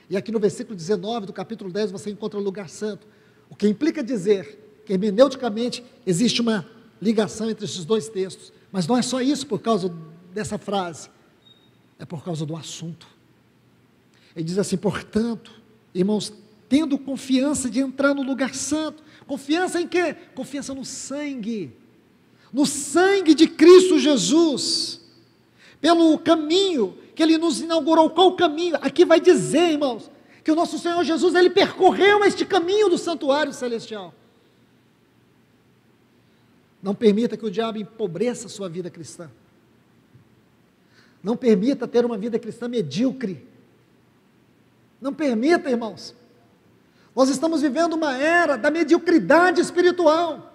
E aqui no versículo 19 do capítulo 10, você encontra o lugar santo. O que implica dizer que, hermeneuticamente, existe uma ligação entre esses dois textos. Mas não é só isso por causa dessa frase. É por causa do assunto. Ele diz assim, portanto, irmãos, tendo confiança de entrar no lugar santo. Confiança em quê? Confiança no sangue. No sangue de Cristo Jesus. Pelo caminho que Ele nos inaugurou. Qual o caminho? Aqui vai dizer, irmãos, que o nosso Senhor Jesus, Ele percorreu este caminho do santuário celestial. Não permita que o diabo empobreça a sua vida cristã. Não permita ter uma vida cristã medíocre. Não permita, irmãos. Nós estamos vivendo uma era da mediocridade espiritual.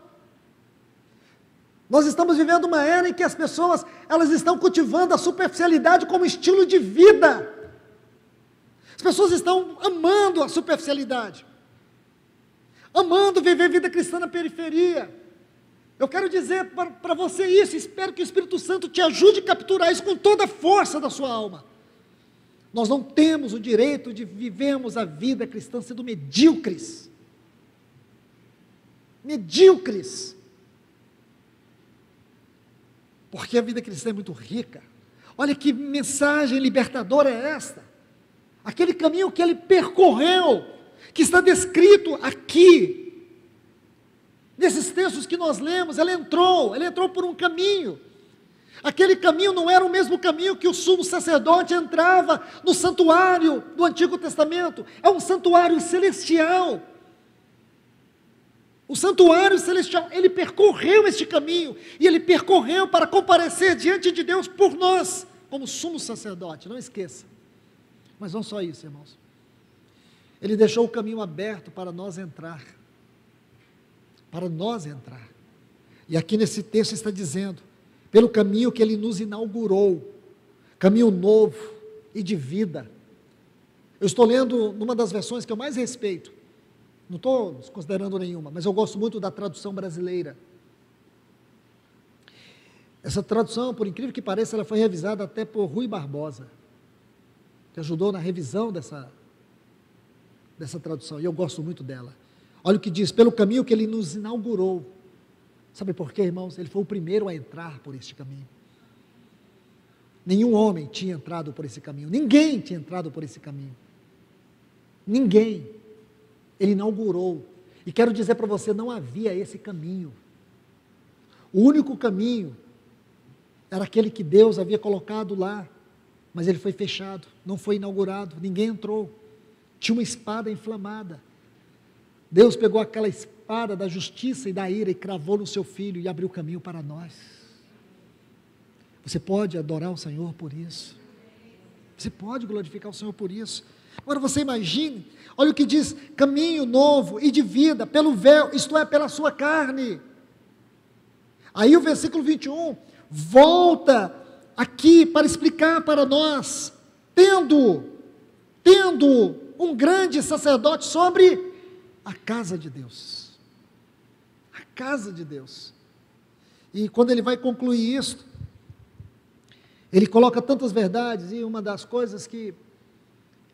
Nós estamos vivendo uma era em que as pessoas, elas estão cultivando a superficialidade como estilo de vida. As pessoas estão amando a superficialidade. Amando viver vida cristã na periferia. Eu quero dizer para você isso, espero que o Espírito Santo te ajude a capturar isso com toda a força da sua alma. Nós não temos o direito de vivermos a vida cristã sendo medíocres. Medíocres. Porque a vida cristã é muito rica. Olha que mensagem libertadora é esta. Aquele caminho que ele percorreu, que está descrito aqui, nesses textos que nós lemos, ele entrou por um caminho. Aquele caminho não era o mesmo caminho que o sumo sacerdote entrava no santuário do Antigo Testamento. É um santuário celestial. O santuário celestial, ele percorreu este caminho, e ele percorreu para comparecer diante de Deus por nós, como sumo sacerdote, não esqueça. Mas não só isso, irmãos. Ele deixou o caminho aberto para nós entrar. Para nós entrar. E aqui nesse texto está dizendo, pelo caminho que ele nos inaugurou, caminho novo e de vida. Eu estou lendo numa das versões que eu mais respeito, não estou considerando nenhuma, mas eu gosto muito da tradução brasileira. Essa tradução, por incrível que pareça, ela foi revisada até por Rui Barbosa, que ajudou na revisão dessa tradução, e eu gosto muito dela. Olha o que diz, pelo caminho que ele nos inaugurou. Sabe por quê, irmãos? Ele foi o primeiro a entrar por este caminho. Nenhum homem tinha entrado por esse caminho, ninguém tinha entrado por esse caminho. Ninguém. Ele inaugurou, e quero dizer para você, não havia esse caminho. O único caminho era aquele que Deus havia colocado lá, mas ele foi fechado, não foi inaugurado, ninguém entrou. Tinha uma espada inflamada. Deus pegou aquela espada da justiça e da ira e cravou no seu filho e abriu caminho para nós. Você pode adorar o Senhor por isso. Você pode glorificar o Senhor por isso. Agora você imagine, olha o que diz, caminho novo e de vida, pelo véu, isto é, pela sua carne. Aí o versículo 21, volta aqui para explicar para nós, tendo um grande sacerdote sobre a casa de Deus. A casa de Deus. E quando ele vai concluir isso, ele coloca tantas verdades, e uma das coisas que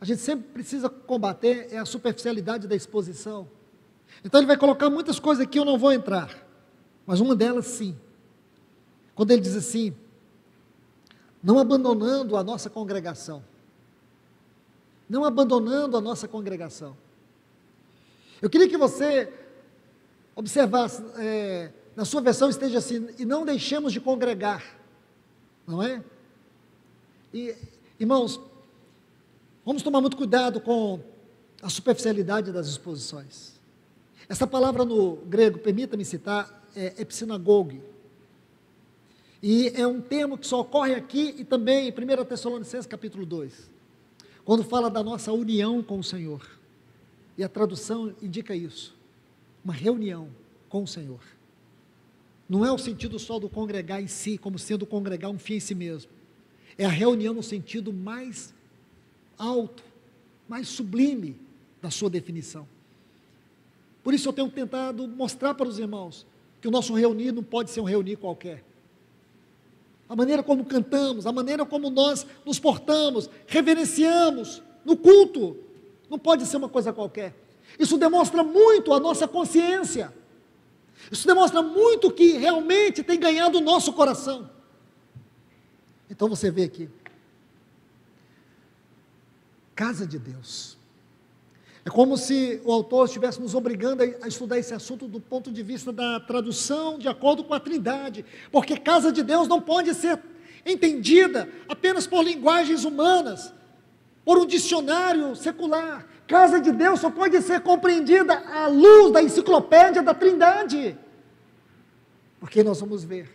a gente sempre precisa combater é a superficialidade da exposição. Então ele vai colocar muitas coisas aqui, eu não vou entrar, mas uma delas sim. Quando ele diz assim, não abandonando a nossa congregação. Não abandonando a nossa congregação. Eu queria que você observasse, na sua versão esteja assim, e não deixemos de congregar, não é? E, irmãos, vamos tomar muito cuidado com a superficialidade das exposições. Essa palavra no grego, permita-me citar, é epsinagogue. E é um termo que só ocorre aqui e também em 1 Tessalonicenses capítulo 2, quando fala da nossa união com o Senhor. E a tradução indica isso, uma reunião com o Senhor. Não é o sentido só do congregar em si, como sendo congregar um fim em si mesmo. É a reunião no sentido mais alto, mais sublime da sua definição. Por isso eu tenho tentado mostrar para os irmãos que o nosso reunir não pode ser um reunir qualquer. A maneira como cantamos, a maneira como nós nos portamos, reverenciamos no culto, não pode ser uma coisa qualquer. Isso demonstra muito a nossa consciência. Isso demonstra muito que realmente tem ganhado o nosso coração. Então você vê aqui, casa de Deus. É como se o autor estivesse nos obrigando a estudar esse assunto do ponto de vista da tradução de acordo com a Trindade, porque casa de Deus não pode ser entendida apenas por linguagens humanas, por um dicionário secular. Casa de Deus só pode ser compreendida à luz da enciclopédia da Trindade, porque nós vamos ver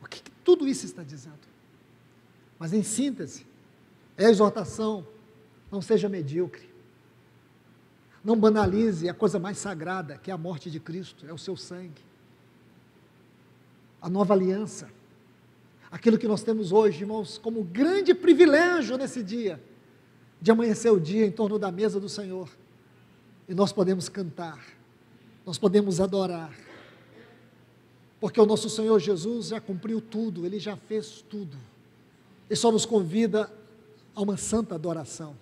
o que tudo isso está dizendo. Mas em síntese, é a exortação: não seja medíocre. Não banalize a coisa mais sagrada, que é a morte de Cristo, é o seu sangue. A nova aliança, aquilo que nós temos hoje, irmãos, como grande privilégio nesse dia, de amanhecer o dia em torno da mesa do Senhor, e nós podemos cantar, nós podemos adorar, porque o nosso Senhor Jesus já cumpriu tudo, Ele já fez tudo, Ele só nos convida a uma santa adoração,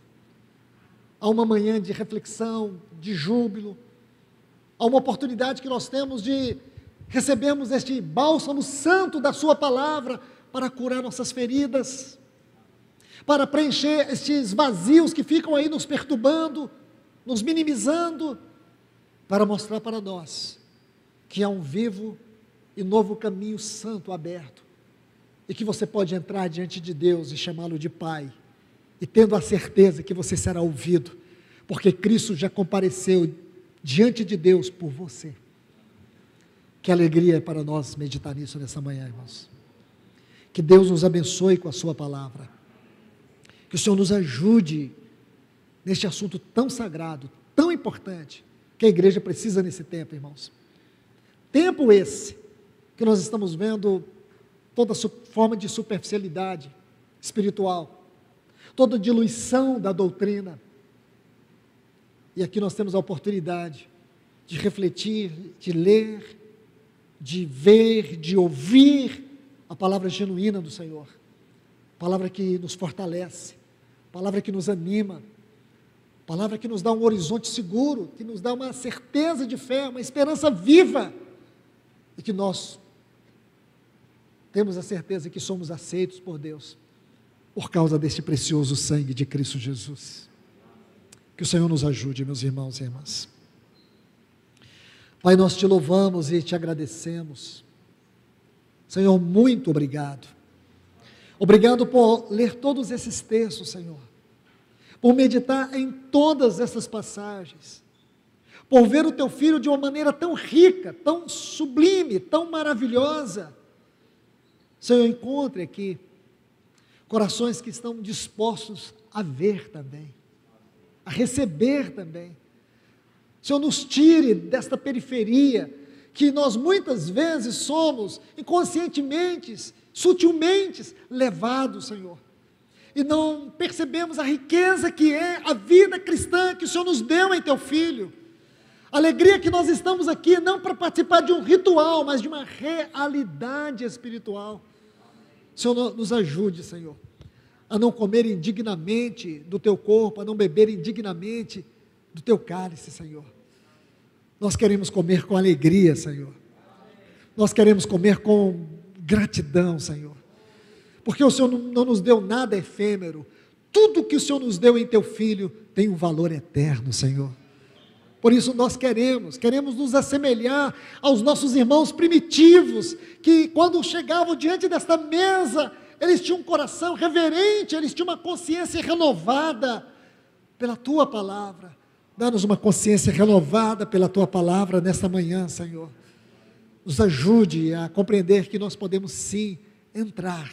a uma manhã de reflexão, de júbilo, a uma oportunidade que nós temos de recebermos este bálsamo santo da sua palavra para curar nossas feridas, para preencher estes vazios que ficam aí nos perturbando, nos minimizando, para mostrar para nós que há um vivo e novo caminho santo aberto, e que você pode entrar diante de Deus e chamá-lo de Pai, e tendo a certeza que você será ouvido, porque Cristo já compareceu diante de Deus por você. Que alegria é para nós meditar nisso nessa manhã, irmãos. Que Deus nos abençoe com a sua palavra, que o Senhor nos ajude neste assunto tão sagrado, tão importante, que a igreja precisa nesse tempo, irmãos. Tempo esse, que nós estamos vendo toda forma de superficialidade espiritual, toda diluição da doutrina, e aqui nós temos a oportunidade de refletir, de ler, de ver, de ouvir a palavra genuína do Senhor, palavra que nos fortalece, palavra que nos anima, palavra que nos dá um horizonte seguro, que nos dá uma certeza de fé, uma esperança viva, e que nós temos a certeza que somos aceitos por Deus, por causa deste precioso sangue de Cristo Jesus. Que o Senhor nos ajude, meus irmãos e irmãs. Pai, nós te louvamos e te agradecemos. Senhor, muito obrigado. Obrigado por ler todos esses textos, Senhor, por meditar em todas essas passagens, por ver o teu Filho de uma maneira tão rica, tão sublime, tão maravilhosa. Senhor, encontre aqui corações que estão dispostos a ver também, a receber também. Senhor, nos tire desta periferia, que nós muitas vezes somos, inconscientemente, sutilmente levados, Senhor, e não percebemos a riqueza que é a vida cristã que o Senhor nos deu em teu Filho. Alegria que nós estamos aqui não para participar de um ritual, mas de uma realidade espiritual. Senhor, nos ajude, Senhor, a não comer indignamente do teu corpo, a não beber indignamente do teu cálice, Senhor. Nós queremos comer com alegria, Senhor. Nós queremos comer com gratidão, Senhor, porque o Senhor não nos deu nada efêmero. Tudo que o Senhor nos deu em teu Filho tem um valor eterno, Senhor. Por isso nós queremos nos assemelhar aos nossos irmãos primitivos, que quando chegavam diante desta mesa, eles tinham um coração reverente, eles tinham uma consciência renovada pela Tua palavra. Dá-nos uma consciência renovada pela Tua palavra nesta manhã, Senhor. Nos ajude a compreender que nós podemos sim entrar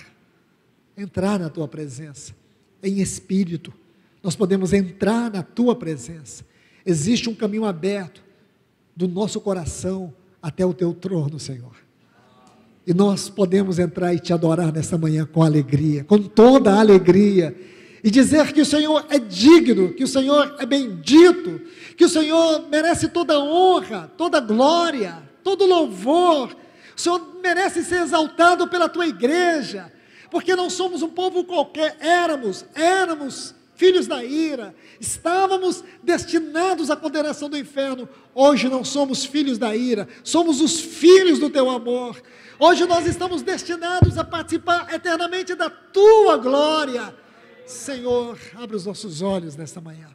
na Tua presença, em espírito. Nós podemos entrar na Tua presença. Existe um caminho aberto do nosso coração até o Teu trono, Senhor. E nós podemos entrar e Te adorar nesta manhã com alegria, com toda a alegria, e dizer que o Senhor é digno, que o Senhor é bendito, que o Senhor merece toda honra, toda glória, todo louvor. O Senhor merece ser exaltado pela Tua igreja, porque não somos um povo qualquer, éramos filhos da ira, estávamos destinados à condenação do inferno. Hoje não somos filhos da ira, somos os filhos do Teu amor. Hoje nós estamos destinados a participar eternamente da Tua glória. Senhor, abre os nossos olhos nesta manhã,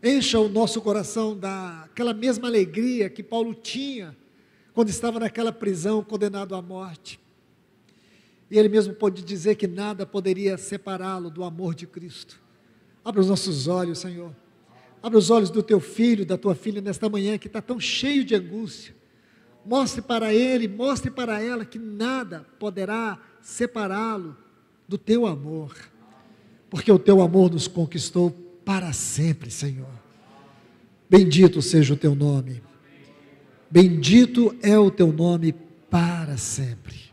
encha o nosso coração daquela mesma alegria que Paulo tinha quando estava naquela prisão, condenado à morte. E ele mesmo pôde dizer que nada poderia separá-lo do amor de Cristo. Abre os nossos olhos, Senhor. Abre os olhos do Teu filho, da Tua filha nesta manhã, que está tão cheio de angústia. Mostre para ele, mostre para ela que nada poderá separá-lo do Teu amor. Porque o Teu amor nos conquistou para sempre, Senhor. Bendito seja o Teu nome. Bendito é o Teu nome para sempre.